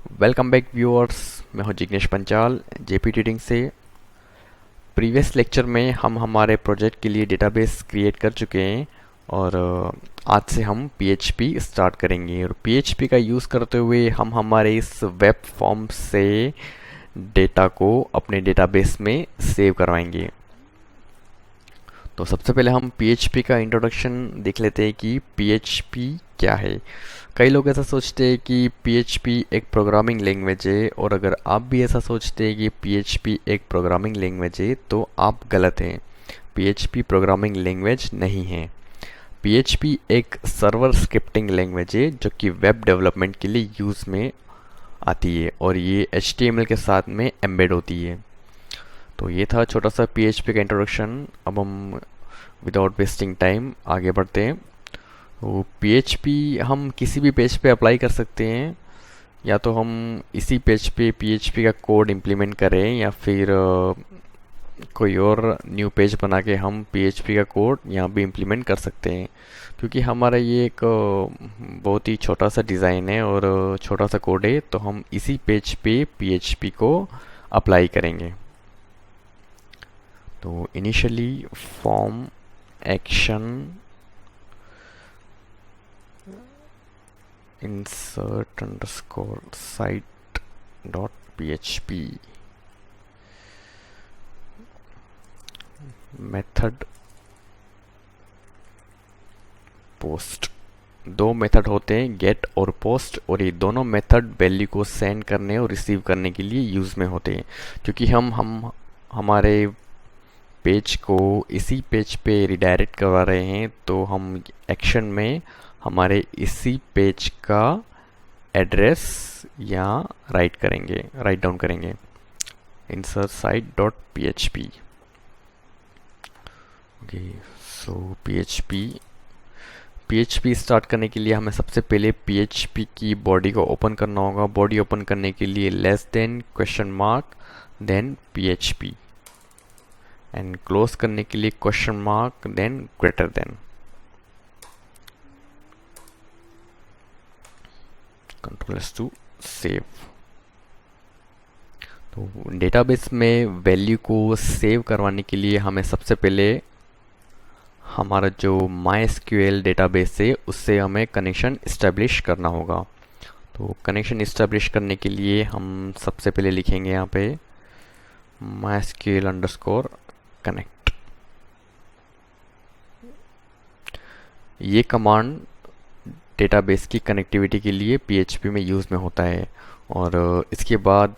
Welcome back viewers. मैं हूं Jignesh Panchal JP trading से। प्रीवियस लेक्चर में हम हमारे प्रोजेक्ट के लिए डेटाबेस क्रिएट कर चुके हैं और आज से हम पीएचपी स्टार्ट करेंगे और पीएचपी का यूज़ करते हुए हम हमारे इस वेब फॉर्म से डेटा को अपने डेटाबेस में सेव करवाएंगे। तो सबसे पहले हम पीएचपी का इंट्रोडक्शन देख लेते हैं कि पीएचपी क्या है। कई लोग ऐसा सोचते हैं कि पीएचपी एक प्रोग्रामिंग लैंग्वेज है, और अगर आप भी ऐसा सोचते हैं कि पीएचपी एक प्रोग्रामिंग लैंग्वेज है तो आप गलत हैं। पीएचपी प्रोग्रामिंग लैंग्वेज नहीं है। पीएचपी एक सर्वर स्क्रिप्टिंग लैंग्वेज है जो कि वेब डेवलपमेंट के लिए यूज़ में आती है और ये एचटीएमएल के साथ में एम्बेड होती है। तो ये था छोटा सा पीएचपी का इंट्रोडक्शन। अब हम विदाउट वेस्टिंग टाइम आगे बढ़ते हैं। तो पीएचपी हम किसी भी पेज पे अप्लाई कर सकते हैं, या तो हम इसी पेज पे पीएचपी का कोड इम्प्लीमेंट करें या फिर कोई और न्यू पेज बना के हम पीएचपी का कोड यहाँ भी इम्प्लीमेंट कर सकते हैं। क्योंकि हमारा ये एक बहुत ही छोटा सा डिज़ाइन है और छोटा सा कोड है, तो हम इसी पेज पे पीएचपी को अप्लाई करेंगे। तो initially form action insert underscore site dot php method post. दो मेथड होते हैं, गेट और पोस्ट, और ये दोनों मेथड वैल्यू को सेंड करने और रिसीव करने के लिए यूज़ में होते हैं। क्योंकि हम हमारे पेज को इसी पेज पे रिडायरेक्ट करवा रहे हैं, तो हम एक्शन में हमारे इसी पेज का एड्रेस या राइट डाउन करेंगे insert site dot php। Okay, so PHP start करने के लिए हमें सबसे पहले पीएचपी की बॉडी को ओपन करना होगा। बॉडी ओपन करने के लिए less than question mark then PHP, and close करने के लिए question mark then greater than. Control S to save. तो डेटाबेस में वैल्यू को सेव करवाने के लिए हमें सबसे पहले हमारा जो MySQL डेटाबेस है उससे हमें कनेक्शन इस्टेब्लिश करना होगा। तो कनेक्शन इस्टेब्लिश करने के लिए हम सबसे पहले लिखेंगे यहाँ पे MySQL अंडरस्कोर कनेक्ट। ये कमांड डेटाबेस की कनेक्टिविटी के लिए पीएचपी में यूज़ में होता है। और इसके बाद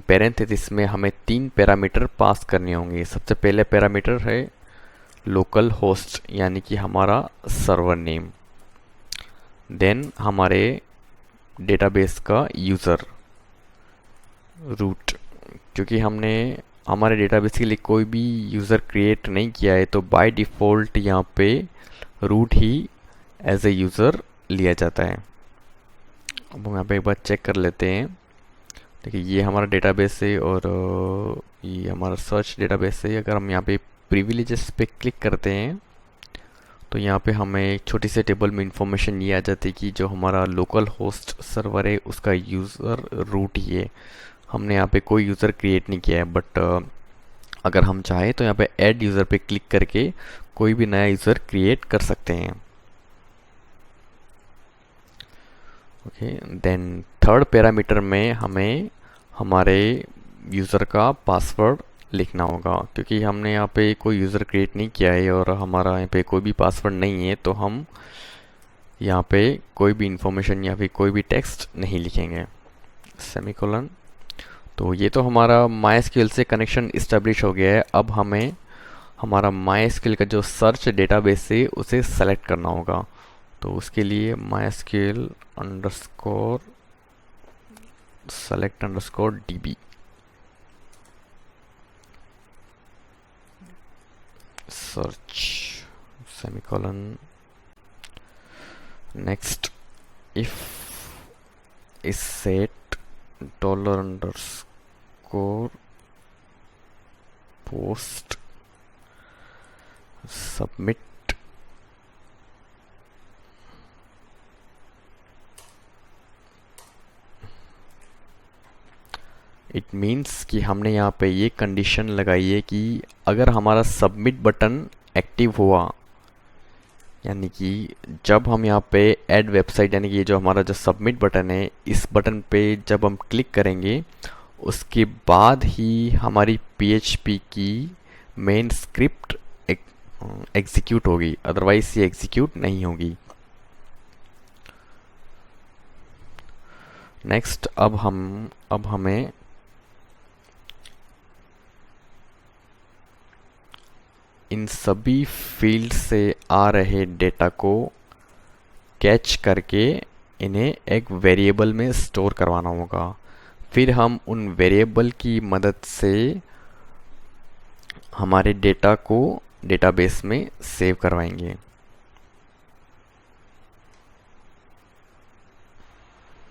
पैरेंथेसिस में हमें 3 पैरामीटर पास करने होंगे। सबसे पहले पैरामीटर है लोकल होस्ट, यानी कि हमारा सर्वर नेम। देन हमारे डेटाबेस का यूज़र रूट, क्योंकि हमने हमारे डेटाबेस के लिए कोई भी यूज़र क्रिएट नहीं किया है, तो बाय डिफ़ॉल्ट यहाँ पे रूट ही एज ए यूज़र लिया जाता है। अब हम यहाँ पे एक बार चेक कर लेते हैं। देखिए, ये हमारा डेटाबेस है और ये हमारा सर्च डेटाबेस है। अगर हम यहाँ पे प्रिविलेजेस पे क्लिक करते हैं तो यहाँ पे हमें एक छोटी सी टेबल में इंफॉर्मेशन ये आ जाती है कि जो हमारा लोकल होस्ट सर्वर है उसका यूज़र रूट ही है। हमने यहाँ पे कोई यूज़र क्रिएट नहीं किया है, बट अगर हम चाहें तो यहाँ पे ऐड यूज़र पे क्लिक करके कोई भी नया यूज़र क्रिएट कर सकते हैं। ओके, देन थर्ड पैरामीटर में हमें हमारे यूज़र का पासवर्ड लिखना होगा। क्योंकि हमने यहाँ पे कोई यूज़र क्रिएट नहीं किया है और हमारा यहाँ पे कोई भी पासवर्ड नहीं है, तो हम यहाँ पे कोई भी इंफॉर्मेशन या फिर कोई भी टेक्स्ट नहीं लिखेंगे। सेमीकोलन। तो ये तो हमारा MySQL से कनेक्शन इस्टेब्लिश हो गया है। अब हमें हमारा MySQL का जो सर्च डेटाबेस है उसे सेलेक्ट करना होगा। तो उसके लिए MySQL underscore select underscore DB search semicolon। next if is set dollar underscore post submit it means कि हमने यहाँ पे ये कंडीशन लगाई है कि अगर हमारा सबमिट बटन एक्टिव हुआ, यानी कि जब हम यहाँ पे ऐड वेबसाइट, यानी कि ये जो हमारा जो सबमिट बटन है, इस बटन पे जब हम क्लिक करेंगे उसके बाद ही हमारी PHP की मेन स्क्रिप्ट एग्जीक्यूट होगी, अदरवाइज ये एग्जीक्यूट नहीं होगी। नेक्स्ट अब हमें इन सभी फील्ड से आ रहे डेटा को कैच करके इन्हें एक वेरिएबल में स्टोर करवाना होगा। फिर हम उन वेरिएबल की मदद से हमारे डेटा को डेटाबेस में सेव करवाएंगे।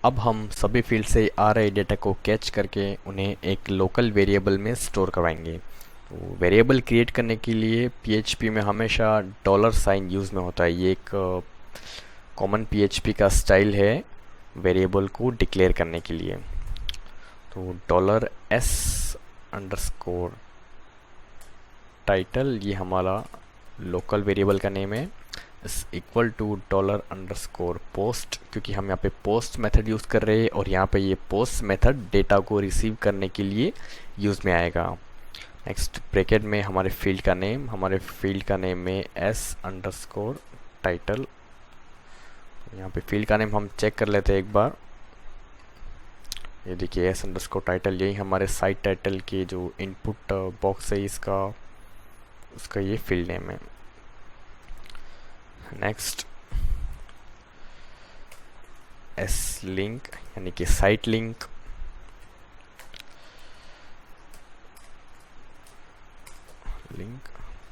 अब हम सभी फील्ड से आ रहे डेटा को कैच करके उन्हें एक लोकल वेरिएबल में स्टोर करवाएंगे। तो वेरिएबल क्रिएट करने के लिए PHP में हमेशा डॉलर साइन यूज़ में होता है। ये एक कॉमन PHP का स्टाइल है वेरिएबल को डिक्लेयर करने के लिए। तो $s_title ये हमारा लोकल वेरिएबल का नेम है, इस इक्वल टू $_post, क्योंकि हम यहाँ पे पोस्ट मेथड यूज़ कर रहे हैं और यहाँ पे ये पोस्ट मेथड डेटा को रिसीव करने के लिए यूज़ में आएगा। नेक्स्ट ब्रैकेट में हमारे फील्ड का नेम है s_title। यहाँ पे फील्ड का नेम हम चेक कर लेते हैं एक बार। ये देखिए s_title, यही हमारे साइट टाइटल के जो इनपुट बॉक्स है उसका ये फील्ड नेम है। नेक्स्ट S-link यानी कि site link,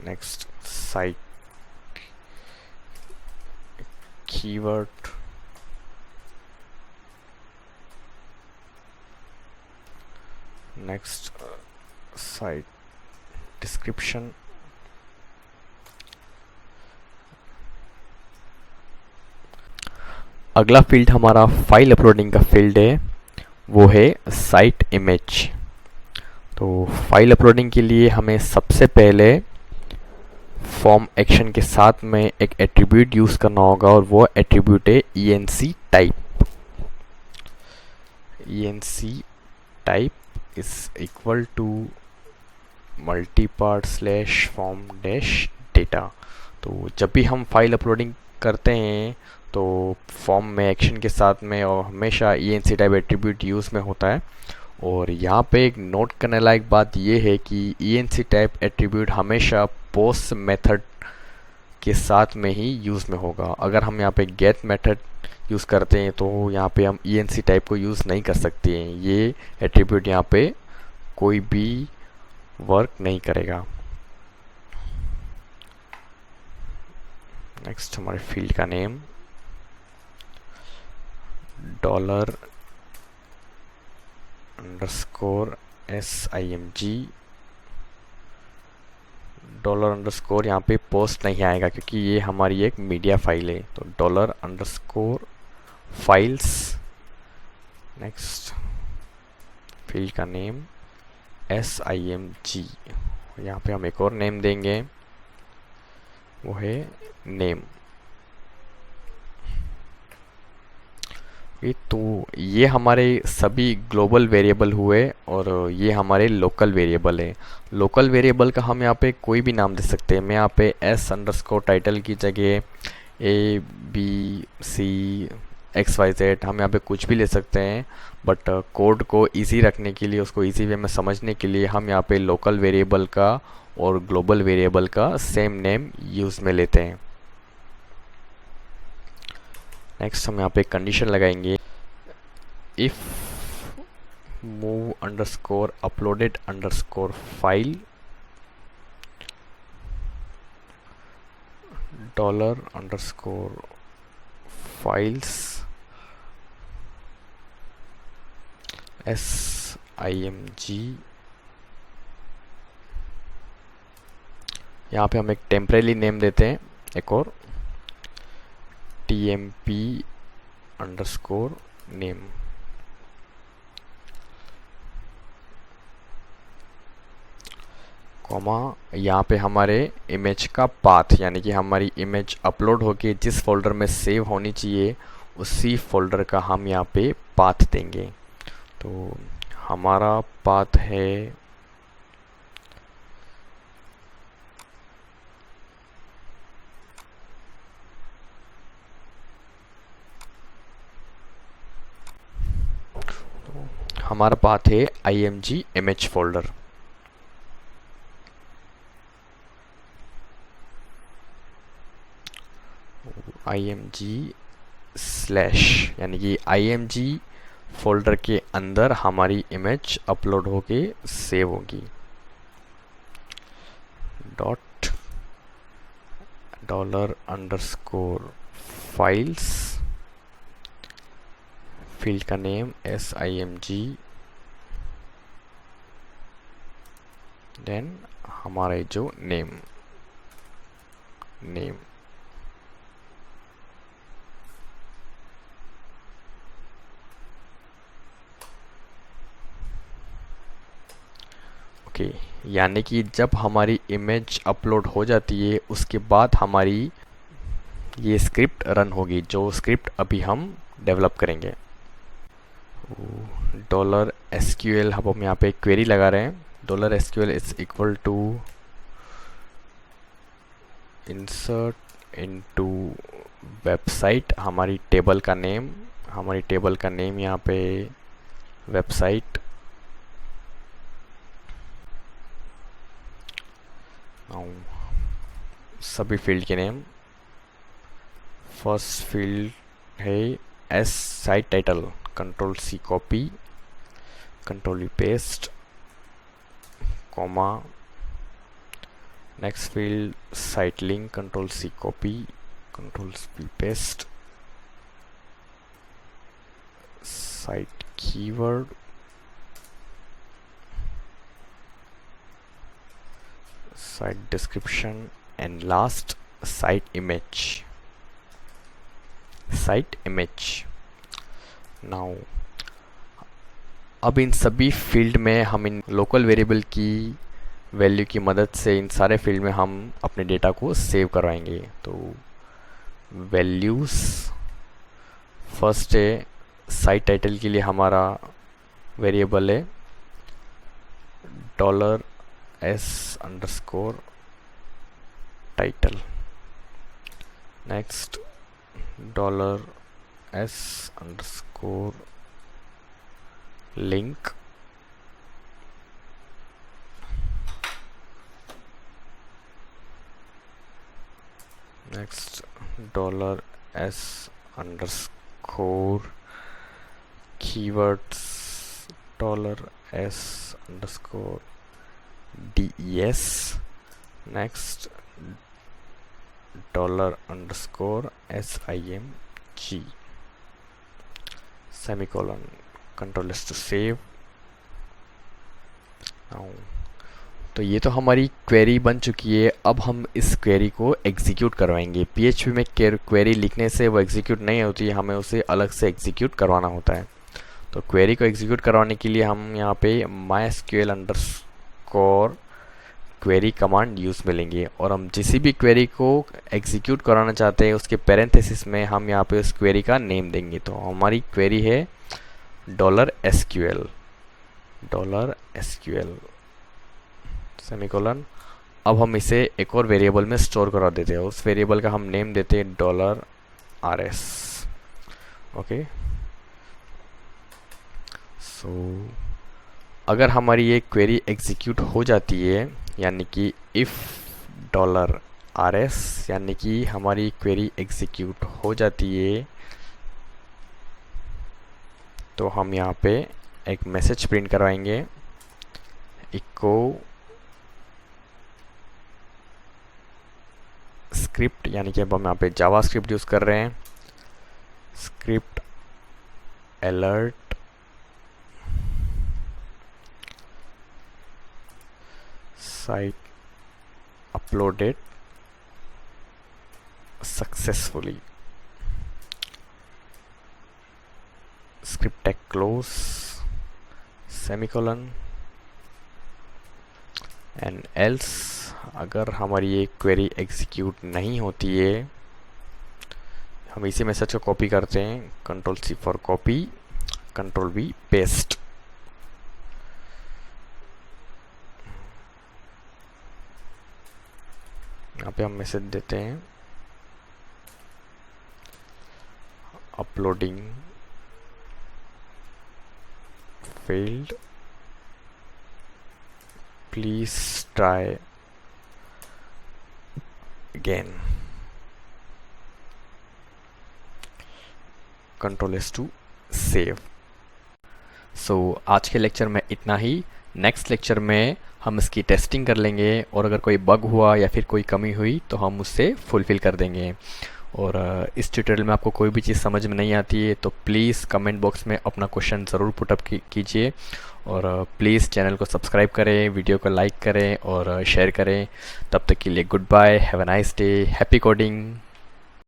next site keyword, next site description, अगला फील्ड हमारा फाइल अपलोडिंग का फील्ड है, वो है साइट इमेज। तो फाइल अपलोडिंग के लिए हमें सबसे पहले फॉर्म एक्शन के साथ में एक एट्रीब्यूट यूज़ करना होगा और वो एट्रीब्यूट है ENC type. ENC type is equal to multipart/form-data। तो जब भी हम फाइल अपलोडिंग करते हैं तो फॉर्म में एक्शन के साथ में और हमेशा ENC टाइप एट्रीब्यूट यूज़ में होता है। और यहाँ पे एक नोट करने लायक बात ये है कि ENC टाइप एट्रीब्यूट हमेशा पोस्ट मेथड के साथ में ही यूज़ में होगा। अगर हम यहाँ पे गेट मेथड यूज़ करते हैं तो यहाँ पे हम ENC टाइप को यूज़ नहीं कर सकते हैं, ये एट्रीब्यूट यहाँ पे कोई भी वर्क नहीं करेगा। नेक्स्ट हमारे फील्ड का नेम $_SIMG, $_ यहाँ पे पोस्ट नहीं आएगा क्योंकि ये हमारी एक मीडिया फाइल है। तो $_files, नेक्स्ट फील्ड का नेम SIMG, यहाँ पे हम एक और नेम देंगे, वो है नेम। तो ये हमारे सभी ग्लोबल वेरिएबल हुए और ये हमारे लोकल वेरिएबल है। लोकल वेरिएबल का हम यहाँ पे कोई भी नाम दे सकते हैं। मैं यहाँ पे s_title की जगह ABCXYZ हम यहाँ पे कुछ भी ले सकते हैं, बट कोड को इजी रखने के लिए, उसको इजी वे में समझने के लिए हम यहाँ पे लोकल वेरिएबल का और ग्लोबल वेरिएबल का सेम नेम यूज़ में लेते हैं। नेक्स्ट हम यहाँ पे कंडीशन लगाएंगे, इफ move_uploaded_file $_files SIMG। यहाँ पे हम एक टेम्परेरी नेम देते हैं, एक और TMP_name। कॉमा, यहाँ पे हमारे इमेज का पाथ यानी कि हमारी इमेज अपलोड होके जिस फोल्डर में सेव होनी चाहिए उसी फोल्डर का हम यहाँ पे पाथ देंगे। तो हमारा पाथ है img image folder. img slash यानी कि img फोल्डर के अंदर हमारी इमेज अपलोड होके सेव होगी। डॉट $_ फाइल्स, फील्ड का नेम SIMG, देन हमारा जो नेम ओके। यानी कि जब हमारी इमेज अपलोड हो जाती है उसके बाद हमारी ये स्क्रिप्ट रन होगी, जो स्क्रिप्ट अभी हम डेवलप करेंगे। $SQL हम यहाँ पे क्वेरी लगा रहे हैं। $SQL is equal to insert into website, हमारी टेबल का नेम यहाँ पे वेबसाइट। सभी फील्ड के नेम, फर्स्ट फील्ड है S site title, Ctrl+C copy, Ctrl+V paste, comma, next field site link, Ctrl+C copy, Ctrl+V paste, site keyword, site description and last site image. Now अब इन सभी field में हम इन local variable की value की मदद से इन सारे फील्ड में हम अपने डेटा को सेव करवाएंगे। तो वैल्यूज फर्स्ट है, साइट टाइटल के लिए हमारा वेरिएबल है $s_title, next $s_link, next $s_keywords, $s_des, next $_SIMG, semicolon, Ctrl+S to save। तो ये तो हमारी क्वेरी बन चुकी है। अब हम इस क्वेरी को एग्जीक्यूट करवाएंगे। PHP में क्वेरी लिखने से वो एग्जीक्यूट नहीं होती है, हमें उसे अलग से एग्जीक्यूट करवाना होता है। तो क्वेरी को एग्जीक्यूट करवाने के लिए हम यहाँ पे mysql_query कमांड यूज़ में लेंगे और हम जिस भी क्वेरी को एग्जीक्यूट कराना चाहते हैं उसके पैरेंथेसिस में हम यहाँ पे उस क्वेरी का नेम देंगे। तो हमारी क्वेरी है $SQL, सेमीकोलन। अब हम इसे एक और वेरिएबल में स्टोर करा देते हैं। उस वेरिएबल का हम नेम देते हैं $RS। ओके, सो अगर हमारी ये क्वेरी एग्जीक्यूट हो जाती है यानी कि इफ़ $RS यानी कि हमारी क्वेरी एग्जीक्यूट हो जाती है तो हम यहाँ पे एक मैसेज प्रिंट करवाएंगे, इको स्क्रिप्ट, यानी कि अब हम यहाँ पे जावा स्क्रिप्ट यूज़ कर रहे हैं, script alert site uploaded successfully, script tag close, semicolon, and else अगर हमारी ये क्वेरी एग्जीक्यूट नहीं होती है, हम इसी मैसेज को कॉपी करते हैं, control C for copy, control V paste. यहाँ पे हम मैसेज देते हैं uploading failed, please try again, control S to save. So आज के लेक्चर में इतना ही। नेक्स्ट लेक्चर में हम इसकी टेस्टिंग कर लेंगे और अगर कोई बग हुआ या फिर कोई कमी हुई तो हम उससे फुलफ़िल कर देंगे। और इस ट्यूटोरियल में आपको कोई भी चीज़ समझ में नहीं आती है तो प्लीज़ कमेंट बॉक्स में अपना क्वेश्चन ज़रूर पुटअप कीजिए। और प्लीज़ चैनल को सब्सक्राइब करें, वीडियो को लाइक करें और शेयर करें। तब तक के लिए good bye, have a nice day, happy coding.